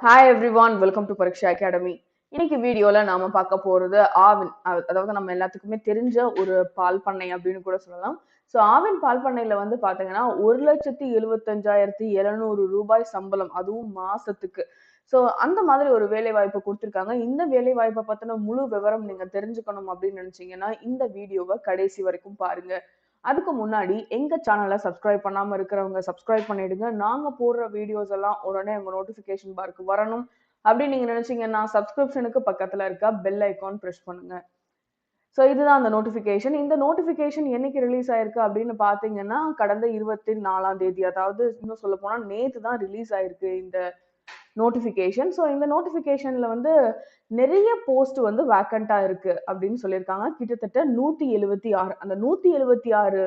Hi everyone, welcome to Pariksha academy. இன்னைக்கு வீடியோல நாம பார்க்க போறது ஆவின். அதாவது நம்ம எல்லாத்துக்குமே தெரிஞ்ச ஒரு பால் பண்ணை அப்படின்னு கூட சொல்லலாம். ஸோ ஆவின் பால் பண்ணையில வந்து பாத்தீங்கன்னா 1,75,700 ரூபாய் சம்பளம், அதுவும் மாசத்துக்கு. ஸோ அந்த மாதிரி ஒரு வேலை வாய்ப்பு கொடுத்துருக்காங்க. இந்த வேலை வாய்ப்பை பத்தின முழு விவரம் நீங்க தெரிஞ்சுக்கணும் அப்படின்னு நினைச்சீங்கன்னா இந்த வீடியோவை கடைசி வரைக்கும் பாருங்க. அதுக்கு முன்னாடி எங்க சேனலை சப்ஸ்கிரைப் பண்ணாம இருக்கிறவங்க சப்ஸ்கிரைப் பண்ணிடுங்க. நாங்க போடுற வீடியோஸ் எல்லாம் உடனே உங்க நோட்டிபிகேஷன் பார்க்கு வரணும் அப்படின்னு நீங்க நினைச்சீங்கன்னா சப்ஸ்கிரிப்ஷனுக்கு பக்கத்துல இருக்க பெல் ஐக்கான் பிரஸ் பண்ணுங்க. ஸோ இதுதான் அந்த நோட்டிபிகேஷன். இந்த நோட்டிபிகேஷன் என்னைக்கு ரிலீஸ் ஆயிருக்கு அப்படின்னு பாத்தீங்கன்னா கடந்த 24ஆம் தேதி, அதாவது இன்னும் சொல்ல போனா நேத்து தான் ரிலீஸ் ஆயிருக்கு இந்த நோட்டிபிகேஷன். ஸோ இந்த நோட்டிபிகேஷன்ல வந்து நிறைய போஸ்ட் வந்து வேக்கண்டா இருக்கு அப்படின்னு சொல்லியிருக்காங்க. கிட்டத்தட்ட 176. அந்த 176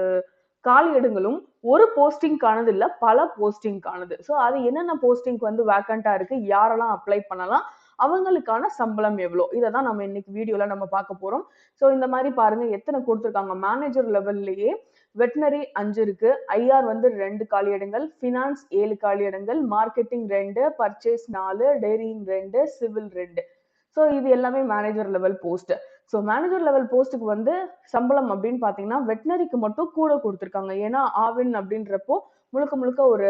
காலி இடங்களும் ஒரு போஸ்டிங் காணது இல்ல, பல போஸ்டிங் காணுது. ஸோ அது என்னென்ன போஸ்டிங் வந்து வேக்கண்டா இருக்கு, யாரெல்லாம் அப்ளை பண்ணலாம், அவங்களுக்கான சம்பளம் எவ்வளோ, இதை தான் நம்ம இன்னைக்கு வீடியோல நம்ம பார்க்க போறோம். ஸோ இந்த மாதிரி பாருங்க எத்தனை கொடுத்துருக்காங்க. மேனேஜர் லெவல்லையே வெட்டினரி 5 இருக்கு, ஐஆர் வந்து 2 காலி இடங்கள், ஃபினான்ஸ் 7 காலி இடங்கள், மார்க்கெட்டிங் 2, பர்ச்சேஸ் 4, டெய்ரிங் 2, சிவில் 2. ஸோ இது எல்லாமே manager level post. So manager level போஸ்ட்டுக்கு வந்து சம்பளம் அப்படின்னு பார்த்தீங்கன்னா வெட்டினரிக்கு மட்டும் கூட கொடுத்துருக்காங்க. ஏன்னா ஆவின் அப்படின்றப்போ முழுக்க முழுக்க ஒரு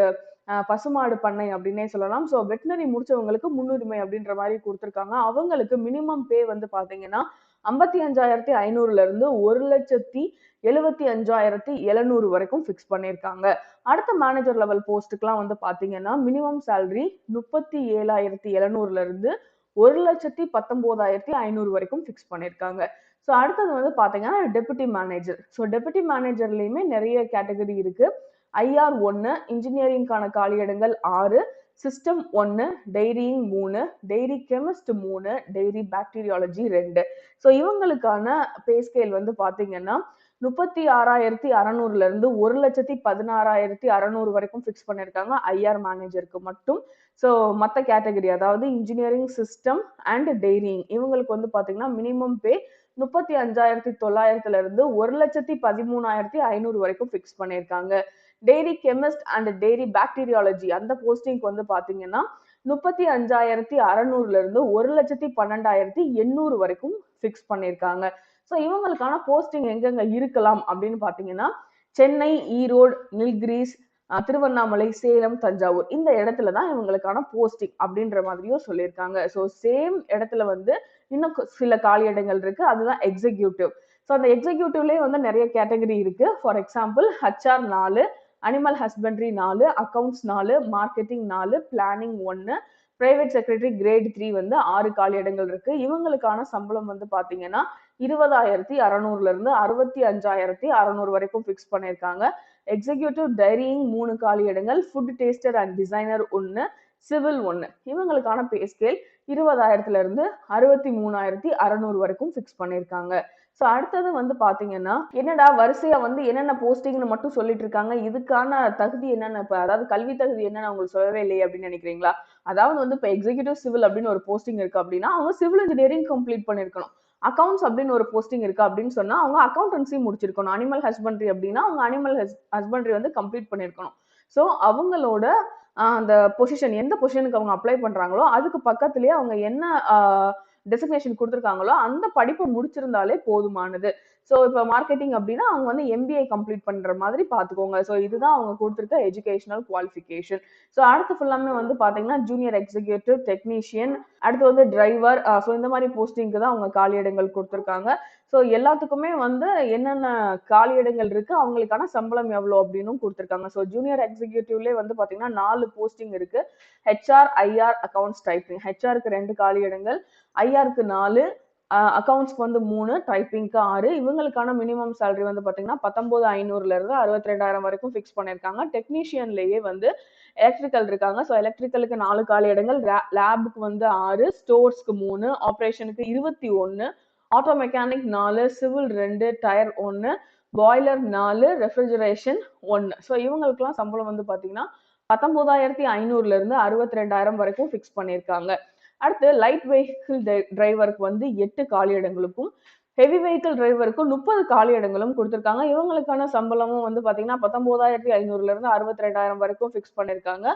பசுமாடு பண்ணை அப்படின்னே சொல்லலாம். ஸோ வெட்டினரி முடிச்சவங்களுக்கு முன்னுரிமை அப்படின்ற மாதிரி கொடுத்துருக்காங்க. அவங்களுக்கு மினிமம் பே வந்து பார்த்தீங்கன்னா 55,500 இருந்து 1,75,700 வரைக்கும் ஃபிக்ஸ் பண்ணியிருக்காங்க. அடுத்த மேனேஜர் லெவல் போஸ்ட்டுக்குலாம் வந்து பார்த்தீங்கன்னா மினிமம் சேலரி 37,700 இருந்து 1,19,500 வரைக்கும் ஃபிக்ஸ் பண்ணியிருக்காங்க. ஸோ அடுத்தது வந்து பார்த்தீங்கன்னா டெபுட்டி மேனேஜர். ஸோ டெபுட்டி மேனேஜர்லையுமே நிறைய கேட்டகரி இருக்கு. IR 1, இன்ஜினியரிங்கான காலியிடங்கள் 6, system 1, டெய்ரியிங் 3, dairy chemist 3, dairy bacteriology 2. So இவங்களுக்கான பே ஸ்கேல் வந்து பார்த்தீங்கன்னா 36,600 இருந்து 1,16,600 வரைக்கும் ஃபிக்ஸ் பண்ணியிருக்காங்க ஐஆர் மேனேஜருக்கு மட்டும். ஸோ மற்ற கேட்டகரி, அதாவது இன்ஜினியரிங், சிஸ்டம் அண்ட் டெய்ரிங், இவங்களுக்கு வந்து பார்த்தீங்கன்னா மினிமம் பே 35,900 இருந்து 1,13,500 வரைக்கும் ஃபிக்ஸ் பண்ணியிருக்காங்க. Dairy chemist and dairy bacteriology அந்த போஸ்டிங்க்கு வந்து பார்த்தீங்கன்னா 35,600 இருந்து 1,12,800 வரைக்கும் ஃபிக்ஸ் பண்ணியிருக்காங்க. ஸோ இவங்களுக்கான போஸ்டிங் எங்கெங்க இருக்கலாம் அப்படின்னு பார்த்தீங்கன்னா சென்னை, ஈரோடு, நீல்கிரிஸ், திருவண்ணாமலை, சேலம், தஞ்சாவூர் இந்த இடத்துல தான் இவங்களுக்கான போஸ்டிங் அப்படின்ற மாதிரியும் சொல்லியிருக்காங்க. ஸோ சேம் இடத்துல வந்து இன்னும் சில காலி இடங்கள் இருக்கு, அதுதான் எக்ஸிக்யூட்டிவ். ஸோ அந்த எக்ஸிக்யூட்டிவ்லேயே வந்து நிறைய கேட்டகரி இருக்கு. For example HR 4, animal husbandry 4, accounts 4, marketing 4, planning 1, private secretary grade 3 வந்து 6 காலி இடங்கள் இருக்கு. இவங்களுக்கான சம்பளம் வந்து பாத்தீங்கன்னா 20,600 இருந்து 65,600 வரைக்கும் ஃபிக்ஸ் பண்ணியிருக்காங்க. எக்ஸிக்யூட்டிவ் டைரியிங் 3 காலி இடங்கள், ஃபுட் டேஸ்டர் அண்ட் டிசைனர் 1, சிவில் 1. இவங்களுக்கான பே ஸ்கேல் 20,000 இருந்து 63,600 வரைக்கும் ஃபிக்ஸ் பண்ணியிருக்காங்க. ஸோ அடுத்தது வந்து பாத்தீங்கன்னா என்னடா வரிசையா வந்து என்னென்ன போஸ்டிங்னு மட்டும் சொல்லிட்டு இருக்காங்க, இதுக்கான தகுதி என்னென்ன, இப்போ அதாவது கல்வி தகுதி என்னன்னு அவங்களுக்கு சொல்லவே இல்லையே அப்படின்னு நினைக்கிறீங்களா? அதாவது வந்து இப்போ எக்ஸிக்யூட்டிவ் சிவில் அப்படின்னு ஒரு போஸ்டிங் இருக்கு அப்படின்னா அவங்க சிவில் இன்ஜினியரிங் கம்ப்ளீட் பண்ணிருக்கணும். அக்கௌண்ட்ஸ் அப்படின்னு ஒரு போஸ்டிங் இருக்கு அப்படின்னு சொன்னா அவங்க அக்கௌண்டன்சி முடிச்சிருக்கணும். அனிமல் ஹஸ்பண்ட்ரி அப்படின்னா அவங்க அனிமல் ஹஸ்பண்ட்ரி வந்து கம்ப்ளீட் பண்ணிருக்கணும். ஸோ அவங்களோட அந்த பொசிஷன், எந்த பொசிஷனுக்கு அவங்க அப்ளை பண்றாங்களோ அதுக்கு பக்கத்துலயே அவங்க என்ன டெசிக்னேஷன் கொடுத்துருக்காங்களோ அந்த படிப்பை முடிச்சிருந்தாலே போதுமானது. ஸோ இப்போ மார்க்கெட்டிங் அப்படின்னா அவங்க வந்து MBA கம்ப்ளீட் பண்ற மாதிரி பார்த்துக்கோங்க. ஸோ இதுதான் அவங்க கொடுத்துருக்க எஜுகேஷனல் குவாலிஃபிகேஷன். ஸோ அடுத்து ஃபுல்லாமே வந்து பார்த்தீங்கன்னா ஜூனியர் எக்ஸிக்யூட்டிவ், டெக்னீஷியன், அடுத்து வந்து டிரைவர். ஸோ இந்த மாதிரி போஸ்டிங்க்கு தான் அவங்க காலியிடங்கள் கொடுத்துருக்காங்க. ஸோ எல்லாத்துக்குமே வந்து என்னென்ன காலியிடங்கள் இருக்கு, அவங்களுக்கான சம்பளம் எவ்வளோ அப்படின்னு கொடுத்துருக்காங்க. ஸோ ஜூனியர் எக்ஸிக்யூட்டிவ்லேயே வந்து பார்த்தீங்கன்னா 4 போஸ்டிங் இருக்கு. HR, IR, accounts typing. HRக்கு 2 காலியிடங்கள், IRக்கு 4, அக்கௌண்ட்ஸ்க்கு வந்து 3, டைப்பிங்க்கு 6. இவங்களுக்கான மினிமம் சேலரி வந்து பாத்தீங்கன்னா 19,500 இருந்து 62,000 வரைக்கும் ஃபிக்ஸ் பண்ணிருக்காங்க. டெக்னீஷியன்லயே வந்து எலக்ட்ரிக்கல் இருக்காங்க. ஸோ எலக்ட்ரிக்கலுக்கு 4 காலி இடங்கள், லேபுக்கு வந்து 6, ஸ்டோர்ஸ்க்கு 3, ஆப்ரேஷனுக்கு 21, auto mechanic 4, civil 2, tyre 1, boiler 4, refrigeration 1. So இவங்களுக்குலாம் சம்பளம் வந்து பாத்தீங்கன்னா 19,500 இருந்து 62,000 வரைக்கும் ஃபிக்ஸ் பண்ணியிருக்காங்க. அடுத்து லைட் வெஹிக்கிள் டிரைவருக்கு வந்து 8 காலி இடங்களுக்கும், ஹெவி வெஹிக்கிள் டிரைவருக்கு 30 காலி இடங்களும் கொடுத்துருக்காங்க. இவங்களுக்கான சம்பளமும் வந்து பாத்தீங்கன்னா 19,500 இருந்து 62,000 வரைக்கும் ஃபிக்ஸ் பண்ணிருக்காங்க.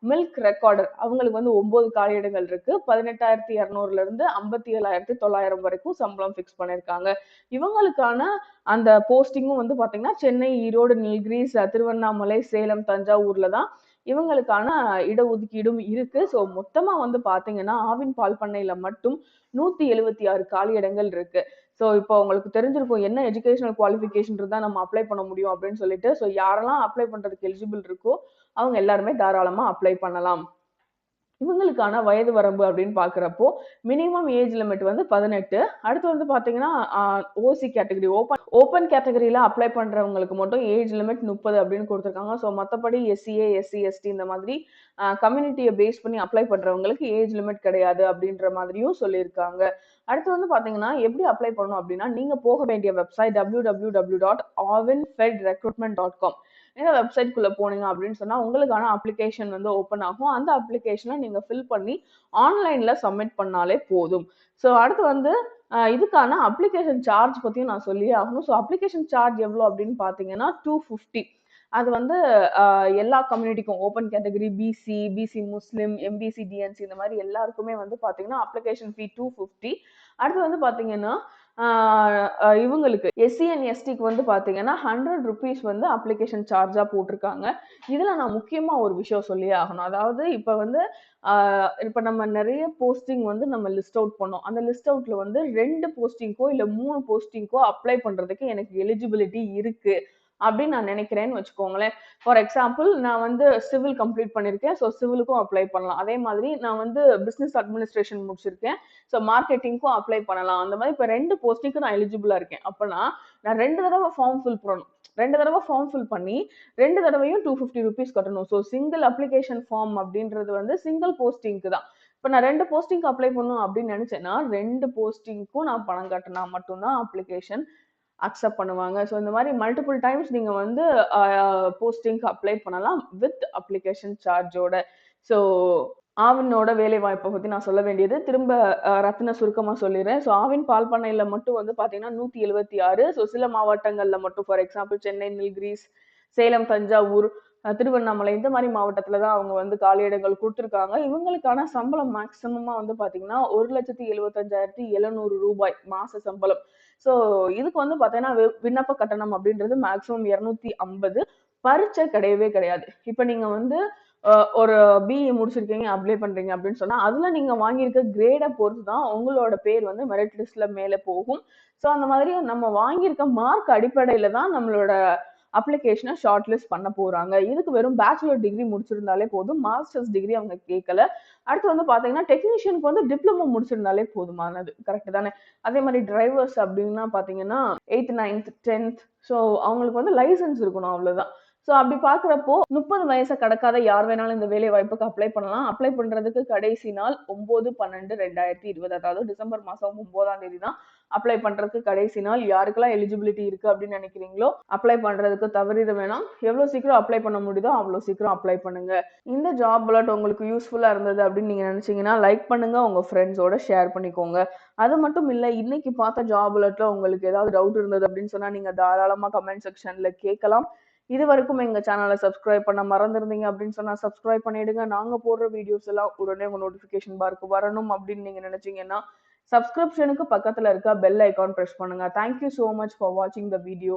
மில்க் ரெக்கார்டர் அவங்களுக்கு வந்து 9 காலியிடங்கள் இருக்கு. 18,200ல இருந்து 57,900 வரைக்கும் சம்பளம் ஃபிக்ஸ் பண்ணிருக்காங்க. இவங்களுக்கான அந்த போஸ்டிங்கும் வந்து பாத்தீங்கன்னா சென்னை, ஈரோடு, நீல்கிரிஸ், திருவண்ணாமலை, சேலம், தஞ்சாவூர்ல தான் இவங்களுக்கான இடஒதுக்கீடும் இருக்கு. ஸோ மொத்தமா வந்து பாத்தீங்கன்னா ஆவின் பால் பண்ணையில மட்டும் 176 காலியிடங்கள் இருக்கு. ஸோ இப்போ உங்களுக்கு தெரிஞ்சிருக்கும் என்ன எஜுகேஷனல் குவாலிஃபிகேஷன் இருந்தா நம்ம அப்ளை பண்ண முடியும் அப்படின்னு சொல்லிட்டு. ஸோ யாரெல்லாம் அப்ளை பண்றதுக்கு எலிஜிபிள் இருக்கோ அவங்க எல்லாருமே தாராளமா அப்ளை பண்ணலாம். இவங்களுக்கான வயது வரம்பு அப்படின்னு பாக்குறப்போ மினிமம் ஏஜ் லிமிட் வந்து 18. அடுத்து வந்து பாத்தீங்கன்னா ஓசி கேட்டகரி ஓப்பன் கேட்டகரியில அப்ளை பண்றவங்களுக்கு மட்டும் ஏஜ் லிமிட் 30 அப்படின்னு கொடுத்துருக்காங்க. ஸோ மற்றபடி எஸ்சிஏ, எஸ்சி, எஸ்டி இந்த மாதிரி கம்யூனிட்டியை பேஸ் பண்ணி அப்ளை பண்றவங்களுக்கு ஏஜ் லிமிட் கிடையாது அப்படின்ற மாதிரியும் சொல்லியிருக்காங்க. அடுத்து வந்து பாத்தீங்கன்னா எப்படி அப்ளை பண்ணணும் அப்படின்னா நீங்க போக வேண்டிய வெப்சைட் www.avinfedrecruitment.com. இந்த வெப்சைட் குள்ள போனீங்க அப்படின்னு சொன்னா உங்களுக்கான அப்ளிகேஷன் வந்து ஓப்பன் ஆகும். அந்த அப்ளிகேஷனை நீங்க ஃபில் பண்ணி ஆன்லைன்ல சப்மிட் பண்ணாலே போதும். ஸோ அடுத்து வந்து இதுக்கான அப்ளிகேஷன் சார்ஜ் பத்தியும் நான் சொல்லியே ஆகணும். ஸோ அப்ளிகேஷன் சார்ஜ் எவ்வளோ அப்படின்னு பாத்தீங்கன்னா 250. அது வந்து எல்லா கம்யூனிட்டிக்கும் ஓப்பன் கேட்டகரி, பிசி, பிசி முஸ்லிம், எம்பிசி, டிஎன்சி இந்த மாதிரி எல்லாருக்குமே வந்து பாத்தீங்கன்னா அப்ளிகேஷன் ஃபீ 250. அடுத்து வந்து பாத்தீங்கன்னா இவங்களுக்கு எஸ்சி அண்ட் எஸ்டிக்கு வந்து பாத்தீங்கன்னா 100 rupees வந்து அப்ளிகேஷன் சார்ஜா போட்டிருக்காங்க. இதுல நான் முக்கியமா ஒரு விஷயம் சொல்லியே ஆகணும். அதாவது இப்ப வந்து இப்ப நம்ம நிறைய போஸ்டிங் வந்து நம்ம லிஸ்ட் அவுட் பண்ணோம். அந்த லிஸ்ட் அவுட்ல வந்து 2 போஸ்டிங்கோ இல்ல 3 போஸ்டிங்கோ அப்ளை பண்றதுக்கு எனக்கு எலிஜிபிலிட்டி இருக்கு அப்படின்னு நான் நினைக்கிறேன்னு வச்சுக்கோங்களேன். ஃபார் எக்ஸாம்பிள் நான் வந்து சிவில் கம்ப்ளீட் பண்ணிருக்கேன். ஸோ சிவிலுக்கும் அப்ளை பண்ணலாம். அதே மாதிரி நான் வந்து பிசினஸ் அட்மினிஸ்ட்ரேஷன் முடிச்சிருக்கேன். ஸோ மார்க்கெட்டிங்க்கும் அப்ளை பண்ணலாம். அந்த மாதிரி இப்போ 2 போஸ்டிங்க்கு நான் எலிஜிபிளா இருக்கேன். அப்பனா நான் 2 தடவை ஃபார்ம் ஃபில் பண்ணணும். 2 தடவை ஃபார்ம் ஃபில் பண்ணி 2 தடவையும் 250 rupees கட்டணும். ஸோ சிங்கிள் அப்ளிகேஷன் ஃபார்ம் அப்படின்றது வந்து சிங்கிள் போஸ்டிங்க்கு தான். இப்போ நான் 2 போஸ்டிங்க்கு அப்ளை பண்ணணும் அப்படின்னு நினைச்சேன்னா 2 போஸ்டிங்க்கும் நான் பணம் கட்டினா மட்டும்தான் அப்ளிகேஷன் அக்செப்ட் பண்ணுவாங்க. ஸோ இந்த மாதிரி மல்டிபிள் டைம்ஸ் நீங்க வந்து போஸ்டிங்க்கு அப்ளை பண்ணலாம் வித் அப்ளிகேஷன் சார்ஜோட. ஸோ ஆவினோட வேலை வாய்ப்பை பத்தி நான் சொல்ல வேண்டியது திரும்ப ரத்தின சுருக்கமா சொல்லிடுறேன். ஸோ ஆவின் பால் பண்ணையில மட்டும் வந்து பாத்தீங்கன்னா 176. ஸோ சில மாவட்டங்கள்ல மட்டும் ஃபார் எக்ஸாம்பிள் சென்னை, நீல்கிரிஸ், சேலம், தஞ்சாவூர், திருவண்ணாமலை இந்த மாதிரி மாவட்டத்துல தான் அவங்க வந்து காலியிடங்கள் கொடுத்துருக்காங்க. இவங்களுக்கான சம்பளம் மேக்சிமமா வந்து பாத்தீங்கன்னா 1,75,700 ரூபாய் மாச சம்பளம். ஸோ இதுக்கு வந்து பாத்தீங்கன்னா விண்ணப்ப கட்டணம் அப்படின்றது மேக்சிமம் 250. பரீட்சை கிடையவே கிடையாது. இப்ப நீங்க வந்து ஒரு பிஇ முடிச்சிருக்கீங்க அப்ளை பண்றீங்க அப்படின்னு சொன்னா அதுல நீங்க வாங்கியிருக்க கிரேடை பொறுத்து தான் உங்களோட பேர் வந்து மெரிட் லிஸ்ட்ல மேல போகும். ஸோ அந்த மாதிரி நம்ம வாங்கியிருக்க மார்க் அடிப்படையில தான் நம்மளோட அப்ளிகேஷனை ஷார்ட் லிஸ்ட் பண்ண போறாங்க. இதுக்கு வெறும் பேச்சுலர் டிகிரி முடிச்சிருந்தாலே போதும். மாஸ்டர்ஸ் டிகிரி அவங்க கேட்கல. அடுத்து வந்து பாத்தீங்கன்னா டெக்னீஷியனுக்கு வந்து டிப்ளமோ முடிச்சிருந்தாலே போதுமானது. கரெக்ட் தானே? அதே மாதிரி டிரைவர்ஸ் அப்படின்னா பாத்தீங்கன்னா 8th, 9th, 10th ஸோ அவங்களுக்கு வந்து லைசன்ஸ் இருக்கணும் அவ்வளவுதான். ஸோ அப்படி பாக்குறப்போ 30 வயசை கடக்காத யார் வேணாலும் இந்த வேலை வாய்ப்புக்கு அப்ளை பண்ணலாம். அப்ளை பண்றதுக்கு கடைசி நாள் 9/12/2020 அதாவது டிசம்பர் மாசம் 9ஆம் தேதி தான் அப்ளை பண்றதுக்கு கடைசி நாள். யாருக்கெல்லாம் எலிஜிபிலிட்டி இருக்கு அப்படின்னு நினைக்கிறீங்களோ அப்ளை பண்றதுக்கு தவறிட வேணாம். எவ்வளவு சீக்கிரம் அப்ளை பண்ண முடியுதோ அவ்வளவு சீக்கிரம் அப்ளை பண்ணுங்க. இந்த ஜாப் அலர்ட் உங்களுக்கு யூஸ்ஃபுல்லா இருந்தது அப்படின்னு நீங்க நினைச்சீங்கன்னா லைக் பண்ணுங்க, உங்க ஃப்ரெண்ட்ஸோட ஷேர் பண்ணிக்கோங்க. அது மட்டும் இல்ல இன்னைக்கு பார்த்த ஜாப் அலர்ட்ல உங்களுக்கு ஏதாவது டவுட் இருந்தது அப்படின்னு சொன்னா நீங்க தாராளமா கமெண்ட் செக்ஷன்ல கேட்கலாம். இது வரைக்கும் எங்க சேனலை சப்ஸ்கிரைப் பண்ண மறந்துருந்தீங்க அப்படின்னு சொன்னா சப்ஸ்கிரைப் பண்ணிடுங்க. நாங்க போடுற வீடியோஸ் எல்லாம் உடனே உங்க நோட்டிபிகேஷன் பார்க்கு வரணும் அப்படின்னு நீங்க நினைச்சீங்கன்னா சப்ஸ்கிரிப்ஷனுக்கு பக்கத்துல இருக்க பெல் ஐகான் பிரஸ் பண்ணுங்க. Thank you so much for watching the video.